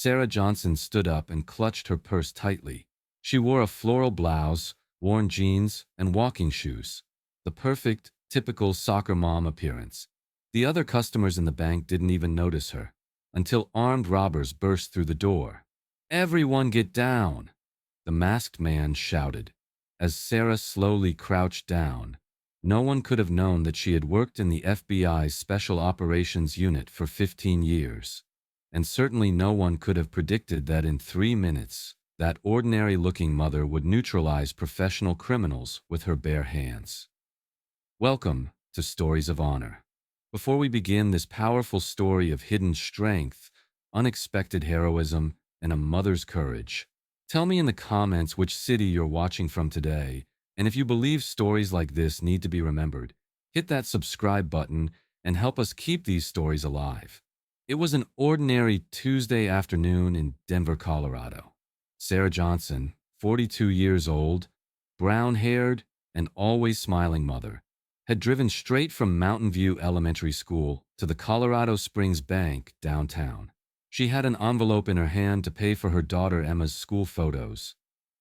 Sarah Johnson stood up and clutched her purse tightly. She wore a floral blouse, worn jeans, and walking shoes. The perfect, typical soccer mom appearance. The other customers in the bank didn't even notice her, until armed robbers burst through the door. "Everyone get down!" the masked man shouted. As Sarah slowly crouched down, no one could have known that she had worked in the FBI's Special Operations Unit for 15 years. And certainly no one could have predicted that in 3 minutes, that ordinary-looking mother would neutralize professional criminals with her bare hands. Welcome to Stories of Honor. Before we begin this powerful story of hidden strength, unexpected heroism, and a mother's courage, tell me in the comments which city you're watching from today, and if you believe stories like this need to be remembered, hit that subscribe button and help us keep these stories alive. It was an ordinary Tuesday afternoon in Denver, Colorado. Sarah Johnson, 42 years old, brown-haired, and always smiling mother, had driven straight from Mountain View Elementary School to the Colorado Springs Bank downtown. She had an envelope in her hand to pay for her daughter Emma's school photos.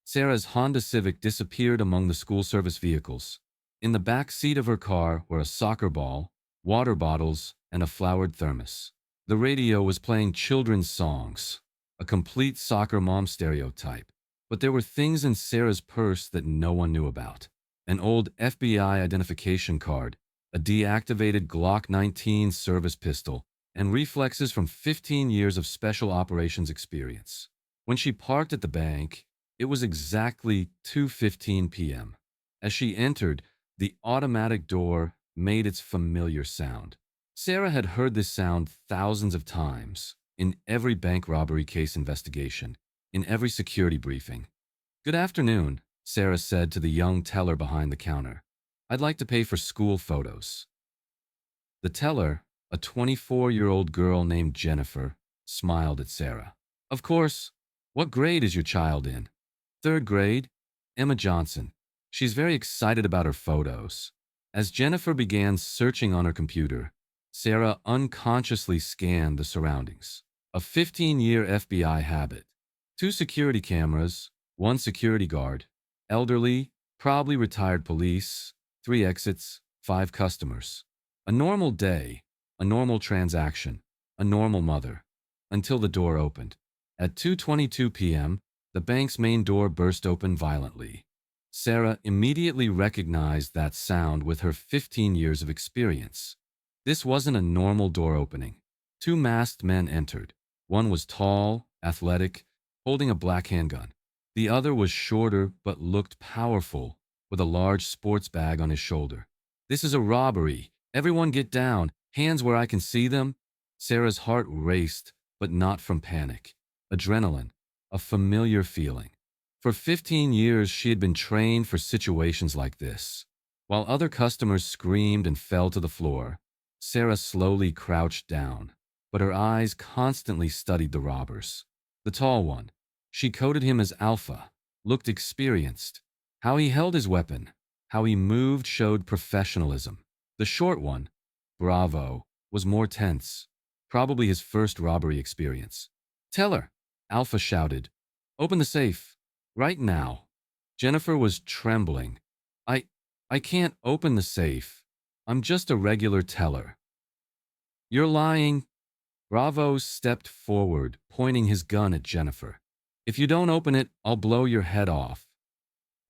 Sarah's Honda Civic disappeared among the school service vehicles. In the back seat of her car were a soccer ball, water bottles, and a flowered thermos. The radio was playing children's songs, a complete soccer mom stereotype. But there were things in Sarah's purse that no one knew about. An old FBI identification card, a deactivated Glock 19 service pistol, and reflexes from 15 years of special operations experience. When she parked at the bank, it was exactly 2:15 p.m. As she entered, the automatic door made its familiar sound. Sarah had heard this sound thousands of times, in every bank robbery case investigation, in every security briefing. "Good afternoon," Sarah said to the young teller behind the counter. "I'd like to pay for school photos." The teller, a 24-year-old girl named Jennifer, smiled at Sarah. "Of course. What grade is your child in?" "Third grade. Emma Johnson. She's very excited about her photos." As Jennifer began searching on her computer, Sarah unconsciously scanned the surroundings. A 15-year FBI habit. 2 security cameras, 1 security guard, elderly, probably retired police, 3 exits, 5 customers. A normal day, a normal transaction, a normal mother, until the door opened. At 2:22 p.m., the bank's main door burst open violently. Sarah immediately recognized that sound with her 15 years of experience. This wasn't a normal door opening. 2 masked men entered. One was tall, athletic, holding a black handgun. The other was shorter but looked powerful, with a large sports bag on his shoulder. "This is a robbery. Everyone get down. Hands where I can see them." Sarah's heart raced, but not from panic. Adrenaline, a familiar feeling. For 15 years, she had been trained for situations like this. While other customers screamed and fell to the floor, Sarah slowly crouched down, but her eyes constantly studied the robbers. The tall one, she coded him as Alpha, looked experienced. How he held his weapon, how he moved showed professionalism. The short one, Bravo, was more tense, probably his first robbery experience. "Teller," Alpha shouted. "Open the safe. Right now." Jennifer was trembling. I can't open the safe. I'm just a regular teller." "You're lying." Bravo stepped forward, pointing his gun at Jennifer. "If you don't open it, I'll blow your head off."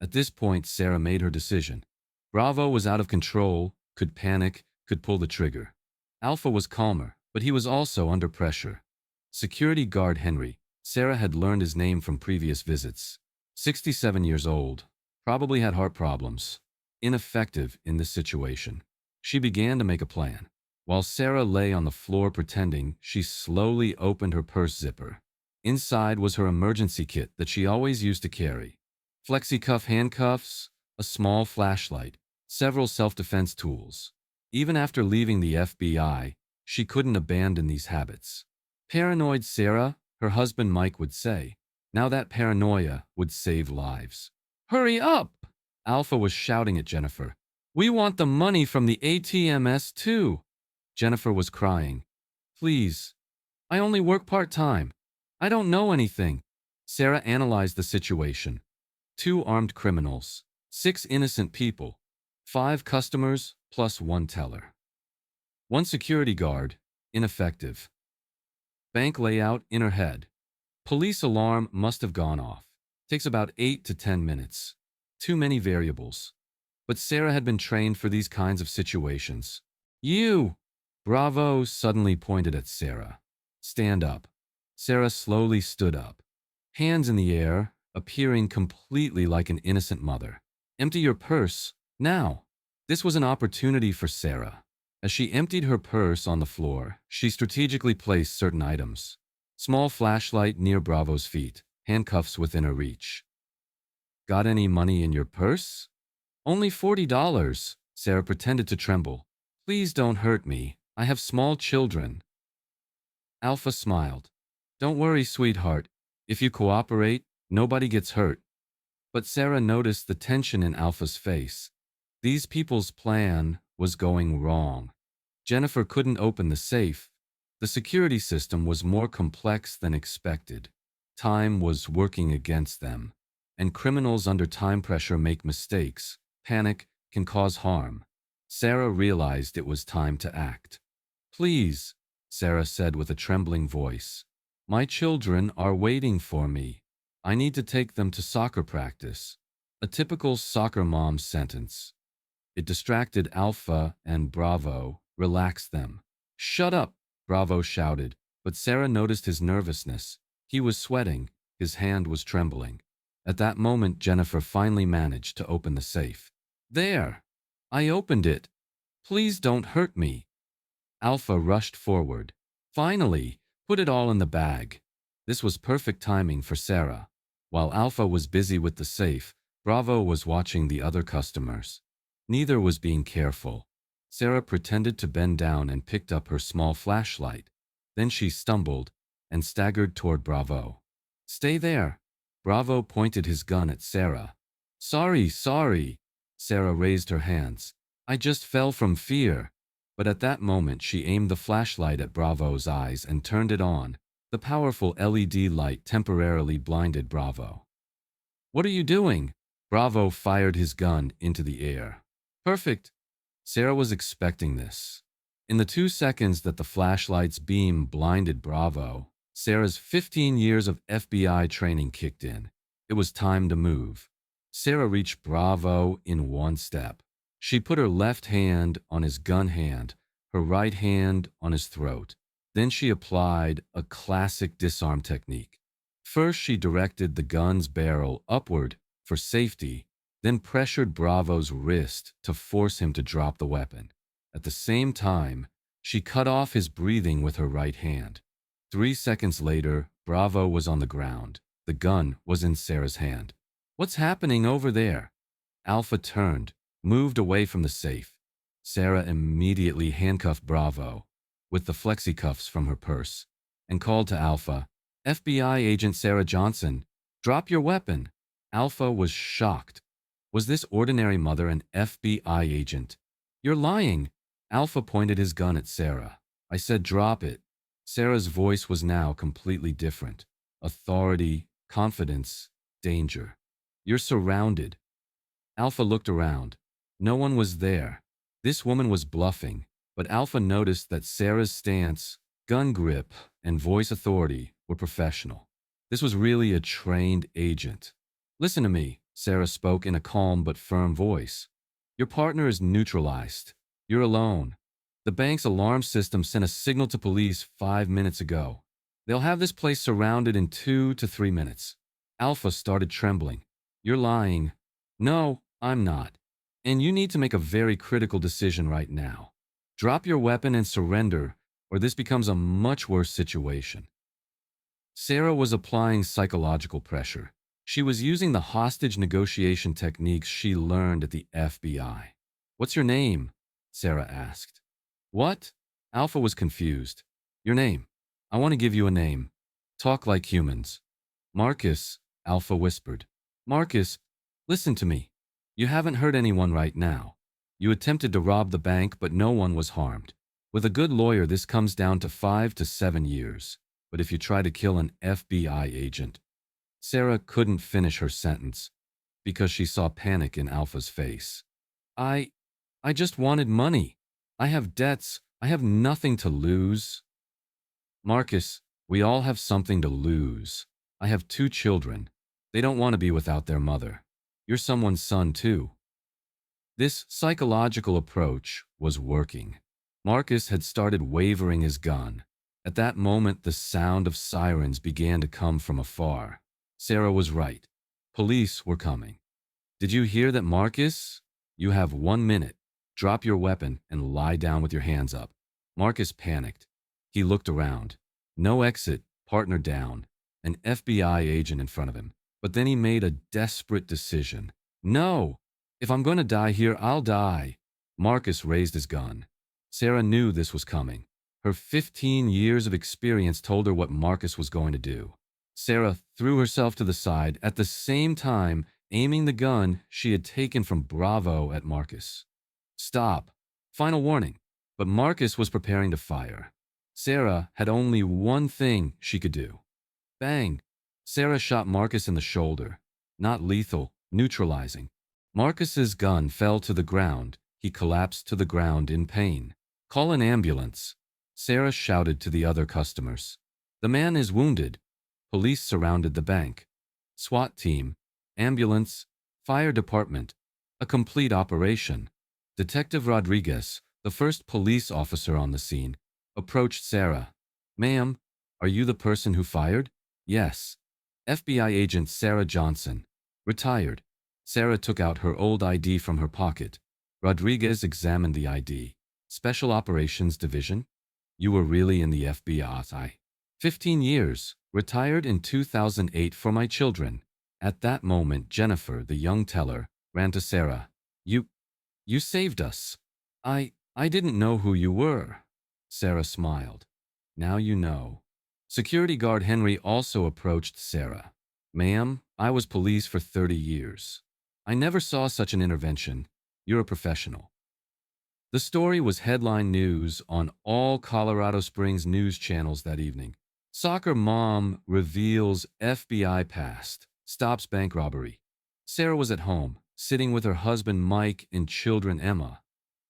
At this point, Sarah made her decision. Bravo was out of control, could panic, could pull the trigger. Alpha was calmer, but he was also under pressure. Security guard Henry, Sarah had learned his name from previous visits. 67 years old, probably had heart problems. Ineffective in this situation. She began to make a plan. While Sarah lay on the floor pretending, she slowly opened her purse zipper. Inside was her emergency kit that she always used to carry. Flexi-cuff handcuffs, a small flashlight, several self-defense tools. Even after leaving the FBI, she couldn't abandon these habits. "Paranoid Sarah," her husband Mike would say. Now that paranoia would save lives. "Hurry up!" Alpha was shouting at Jennifer. "We want the money from the ATMs too." Jennifer was crying. "Please, I only work part-time. I don't know anything. Sarah analyzed the situation. 2 armed criminals, 6 innocent people, 5 customers plus 1 teller. 1 security guard, ineffective. Bank layout in her head. Police alarm must have gone off. Takes about 8 to 10 minutes. Too many variables. But Sarah had been trained for these kinds of situations. You! Bravo suddenly pointed at Sarah. Stand up. Sarah slowly stood up. Hands in the air, appearing completely like an innocent mother. Empty your purse, now. This was an opportunity for Sarah. As she emptied her purse on the floor, she strategically placed certain items. Small flashlight near Bravo's feet, handcuffs within her reach. Got any money in your purse? Only $40. Sarah pretended to tremble. Please don't hurt me. I have small children. Alpha smiled. Don't worry, sweetheart. If you cooperate, nobody gets hurt. But Sarah noticed the tension in Alpha's face. These people's plan was going wrong. Jennifer couldn't open the safe. The security system was more complex than expected. Time was working against them. And criminals under time pressure make mistakes. Panic can cause harm. Sarah realized it was time to act. Please, Sarah said with a trembling voice. My children are waiting for me. I need to take them to soccer practice. A typical soccer mom sentence. It distracted Alpha and Bravo, relaxed them. Shut up, Bravo shouted, but Sarah noticed his nervousness. He was sweating, his hand was trembling. At that moment, Jennifer finally managed to open the safe. There! I opened it. Please don't hurt me. Alpha rushed forward. Finally, put it all in the bag. This was perfect timing for Sarah. While Alpha was busy with the safe, Bravo was watching the other customers. Neither was being careful. Sarah pretended to bend down and picked up her small flashlight. Then she stumbled and staggered toward Bravo. Stay there. Bravo pointed his gun at Sarah. Sorry. Sarah raised her hands. I just fell from fear. But at that moment she aimed the flashlight at Bravo's eyes and turned it on. The powerful LED light temporarily blinded Bravo. What are you doing? Bravo fired his gun into the air. Perfect. Sarah was expecting this. In the 2 seconds that the flashlight's beam blinded Bravo, Sarah's 15 years of FBI training kicked in. It was time to move. Sarah reached Bravo in 1 step. She put her left hand on his gun hand, her right hand on his throat. Then she applied a classic disarm technique. First, she directed the gun's barrel upward for safety, then pressured Bravo's wrist to force him to drop the weapon. At the same time, she cut off his breathing with her right hand. 3 seconds later, Bravo was on the ground. The gun was in Sarah's hand. What's happening over there? Alpha turned, moved away from the safe. Sarah immediately handcuffed Bravo with the flexi cuffs from her purse and called to Alpha, FBI agent Sarah Johnson, drop your weapon. Alpha was shocked. Was this ordinary mother an FBI agent? You're lying. Alpha pointed his gun at Sarah. I said drop it. Sarah's voice was now completely different. Authority, confidence, danger. You're surrounded. Alpha looked around. No one was there. This woman was bluffing, but Alpha noticed that Sarah's stance, gun grip, and voice authority were professional. This was really a trained agent. Listen to me, Sarah spoke in a calm but firm voice. Your partner is neutralized. You're alone. The bank's alarm system sent a signal to police 5 minutes ago. They'll have this place surrounded in 2 to 3 minutes. Alpha started trembling. You're lying. No, I'm not. And you need to make a very critical decision right now. Drop your weapon and surrender, or this becomes a much worse situation. Sarah was applying psychological pressure. She was using the hostage negotiation techniques she learned at the FBI. What's your name? Sarah asked. What? Alpha was confused. Your name. I want to give you a name. Talk like humans. Marcus, Alpha whispered. Marcus, listen to me. You haven't hurt anyone right now. You attempted to rob the bank, but no one was harmed. With a good lawyer, this comes down to 5 to 7 years. but if you try to kill an FBI agent. Sarah couldn't finish her sentence because she saw panic in Alpha's face. I, I just wanted money. I have debts. I have nothing to lose. Marcus, we all have something to lose. I have 2 children. They don't want to be without their mother. You're someone's son, too. This psychological approach was working. Marcus had started wavering his gun. At that moment, the sound of sirens began to come from afar. Sarah was right. Police were coming. Did you hear that, Marcus? You have 1 minute. Drop your weapon and lie down with your hands up. Marcus panicked. He looked around. No exit, partner down. An FBI agent in front of him. But then he made a desperate decision. No! If I'm going to die here, I'll die. Marcus raised his gun. Sarah knew this was coming. Her 15 years of experience told her what Marcus was going to do. Sarah threw herself to the side, at the same time aiming the gun she had taken from Bravo at Marcus. Stop. Final warning. But Marcus was preparing to fire. Sarah had only one thing she could do. Bang! Sarah shot Marcus in the shoulder. Not lethal, neutralizing. Marcus's gun fell to the ground. He collapsed to the ground in pain. Call an ambulance. Sarah shouted to the other customers. The man is wounded. Police surrounded the bank. SWAT team, ambulance, fire department. A complete operation. Detective Rodriguez, the first police officer on the scene, approached Sarah. Ma'am, are you the person who fired? Yes. FBI agent Sarah Johnson. Retired. Sarah took out her old ID from her pocket. Rodriguez examined the ID. Special Operations Division? You were really in the FBI. 15 years. Retired in 2008 for my children. At that moment, Jennifer, the young teller, ran to Sarah. You saved us. I didn't know who you were. Sarah smiled. Now you know. Security guard Henry also approached Sarah. Ma'am, I was police for 30 years. I never saw such an intervention. You're a professional. The story was headline news on all Colorado Springs news channels that evening. Soccer mom reveals FBI past, stops bank robbery. Sarah was at home, sitting with her husband Mike and children Emma,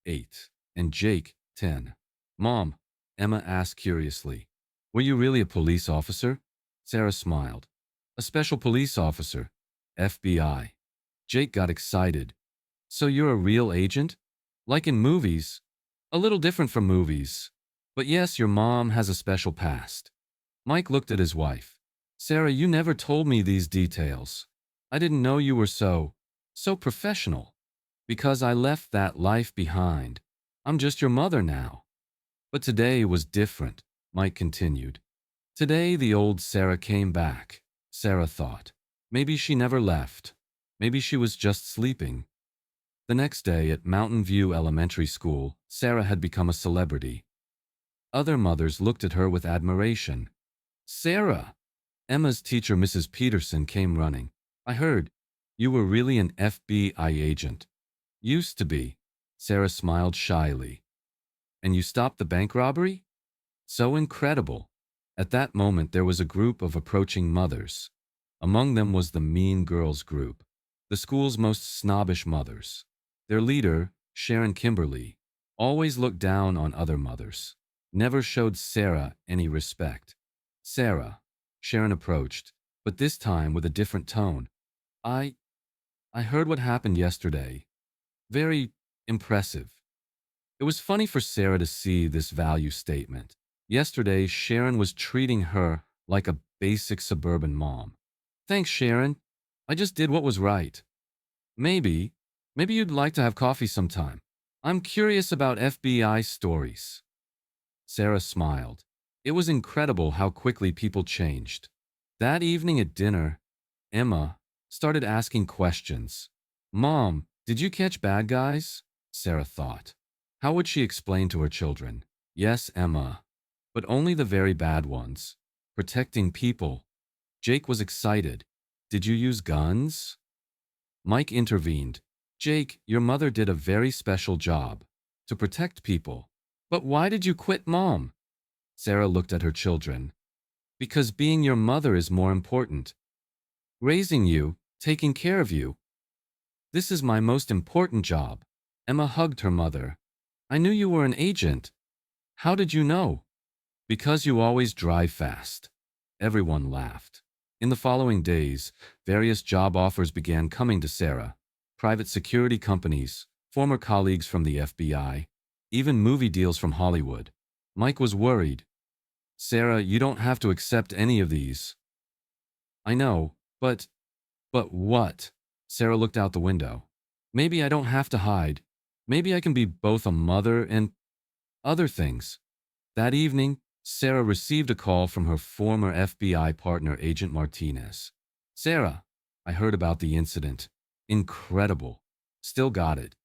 8, and Jake, 10. Mom, Emma asked curiously, were you really a police officer? Sarah smiled. A special police officer, FBI. Jake got excited. So you're a real agent? Like in movies? A little different from movies. But yes, your mom has a special past. Mike looked at his wife. Sarah, you never told me these details. I didn't know you were so professional. Because I left that life behind. I'm just your mother now. But today was different, Mike continued. Today the old Sarah came back, Sarah thought. Maybe she never left. Maybe she was just sleeping. The next day at Mountain View Elementary School, Sarah had become a celebrity. Other mothers looked at her with admiration. Sarah! Emma's teacher, Mrs. Peterson, came running. I heard. You were really an FBI agent. Used to be. Sarah smiled shyly. And you stopped the bank robbery? So incredible. At that moment there was a group of approaching mothers. Among them was the Mean Girls group, the school's most snobbish mothers. Their leader, Sharon Kimberly, always looked down on other mothers, never showed Sarah any respect. Sarah, Sharon approached, but this time with a different tone. I heard what happened yesterday. Very impressive. It was funny for Sarah to see this value statement. Yesterday, Sharon was treating her like a basic suburban mom. Thanks, Sharon. I just did what was right. Maybe you'd like to have coffee sometime. I'm curious about FBI stories. Sarah smiled. It was incredible how quickly people changed. That evening at dinner, Emma started asking questions. Mom, did you catch bad guys? Sarah thought. How would she explain to her children? Yes, Emma, but only the very bad ones. Protecting people. Jake was excited. Did you use guns? Mike intervened. Jake, your mother did a very special job. To protect people. But why did you quit, Mom? Sarah looked at her children. Because being your mother is more important. Raising you, taking care of you. This is my most important job. Emma hugged her mother. I knew you were an agent. How did you know? Because you always drive fast. Everyone laughed. In the following days, various job offers began coming to Sarah. Private security companies, former colleagues from the FBI, even movie deals from Hollywood. Mike was worried. Sarah, you don't have to accept any of these. I know, but what? Sarah looked out the window. Maybe I don't have to hide. Maybe I can be both a mother and other things. That evening, Sarah received a call from her former FBI partner, Agent Martinez. Sarah, I heard about the incident. Incredible. Still got it.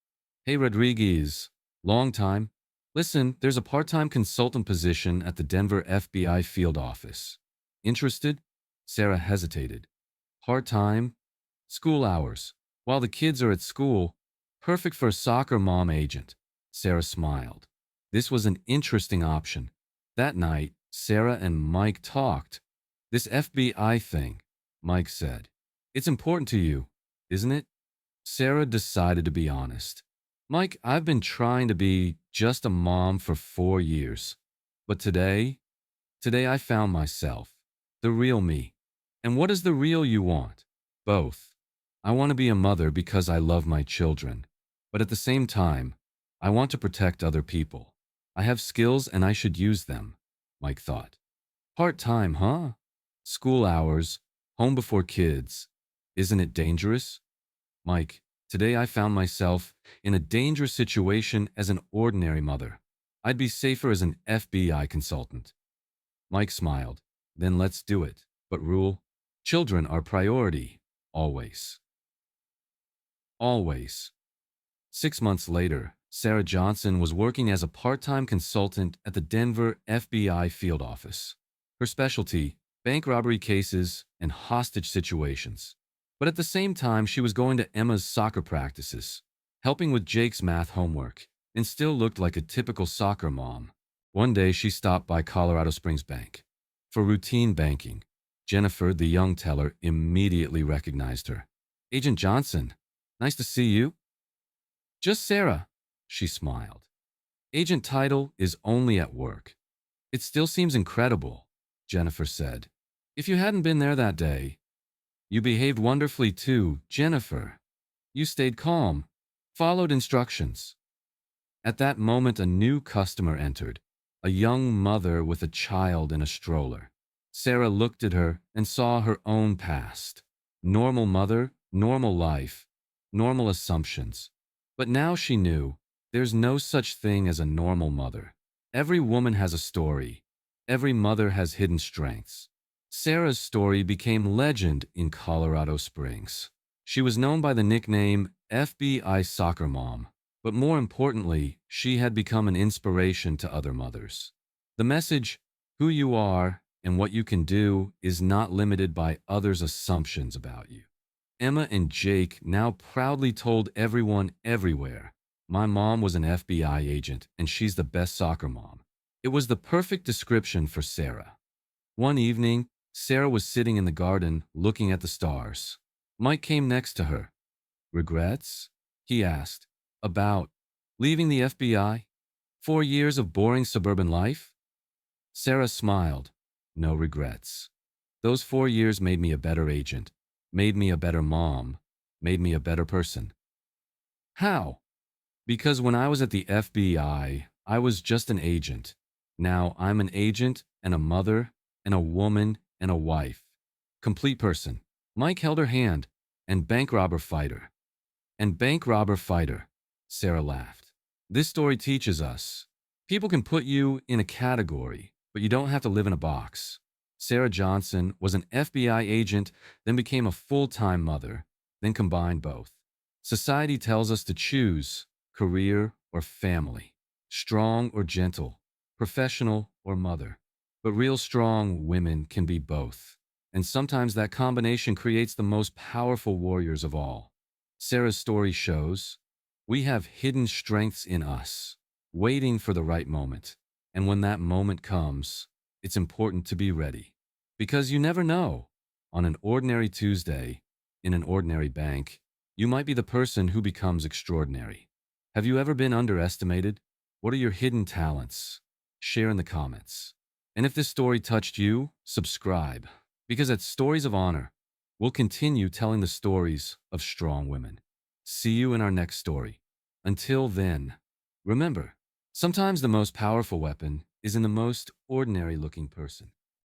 Hey, Rodriguez. Long time. Listen, there's a part-time consultant position at the Denver FBI field office. Interested? Sarah hesitated. Part-time? School hours. While the kids are at school. Perfect for a soccer mom agent. Sarah smiled. This was an interesting option. That night, Sarah and Mike talked. This FBI thing, Mike said. It's important to you, isn't it? Sarah decided to be honest. Mike, I've been trying to be just a mom for 4 years. But today I found myself. The real me. And what is the real you want? Both. I want to be a mother because I love my children. But at the same time, I want to protect other people. I have skills and I should use them, Mike thought. Part-time, huh? School hours, home before kids. Isn't it dangerous? Mike, today I found myself in a dangerous situation as an ordinary mother. I'd be safer as an FBI consultant. Mike smiled. Then let's do it. But rule, children are priority. Always. Always. 6 months later, Sarah Johnson was working as a part-time consultant at the Denver FBI field office. Her specialty, bank robbery cases and hostage situations. But at the same time, she was going to Emma's soccer practices, helping with Jake's math homework, and still looked like a typical soccer mom. One day, she stopped by Colorado Springs Bank. For routine banking, Jennifer, the young teller, immediately recognized her. Agent Johnson, nice to see you. Just Sarah, she smiled. Agent title is only at work. It still seems incredible, Jennifer said. If you hadn't been there that day, you behaved wonderfully too, Jennifer. You stayed calm, followed instructions. At that moment, a new customer entered, a young mother with a child in a stroller. Sarah looked at her and saw her own past. Normal mother, normal life, normal assumptions. But now she knew there's no such thing as a normal mother. Every woman has a story. Every mother has hidden strengths. Sarah's story became legend in Colorado Springs. She was known by the nickname FBI Soccer Mom, but more importantly, she had become an inspiration to other mothers. The message, who you are and what you can do, is not limited by others' assumptions about you. Emma and Jake now proudly told everyone everywhere, my mom was an FBI agent and she's the best soccer mom. It was the perfect description for Sarah. One evening, Sarah was sitting in the garden looking at the stars. Mike came next to her. Regrets? He asked. About leaving the FBI? 4 years of boring suburban life? Sarah smiled. No regrets. Those 4 years made me a better agent, made me a better mom, made me a better person. How? Because when I was at the FBI, I was just an agent. Now I'm an agent and a mother and a woman and a wife. Complete person. Mike held her hand. And bank robber fighter. And bank robber fighter. Sarah laughed. This story teaches us. People can put you in a category, but you don't have to live in a box. Sarah Johnson was an FBI agent, then became a full-time mother, then combined both. Society tells us to choose career or family, strong or gentle, professional or mother. But real strong women can be both. And sometimes that combination creates the most powerful warriors of all. Sarah's story shows we have hidden strengths in us, waiting for the right moment. And when that moment comes, it's important to be ready. Because you never know. On an ordinary Tuesday, in an ordinary bank, you might be the person who becomes extraordinary. Have you ever been underestimated? What are your hidden talents? Share in the comments. And if this story touched you, subscribe. Because at Stories of Honor, we'll continue telling the stories of strong women. See you in our next story. Until then, remember, sometimes the most powerful weapon is in the most ordinary looking person.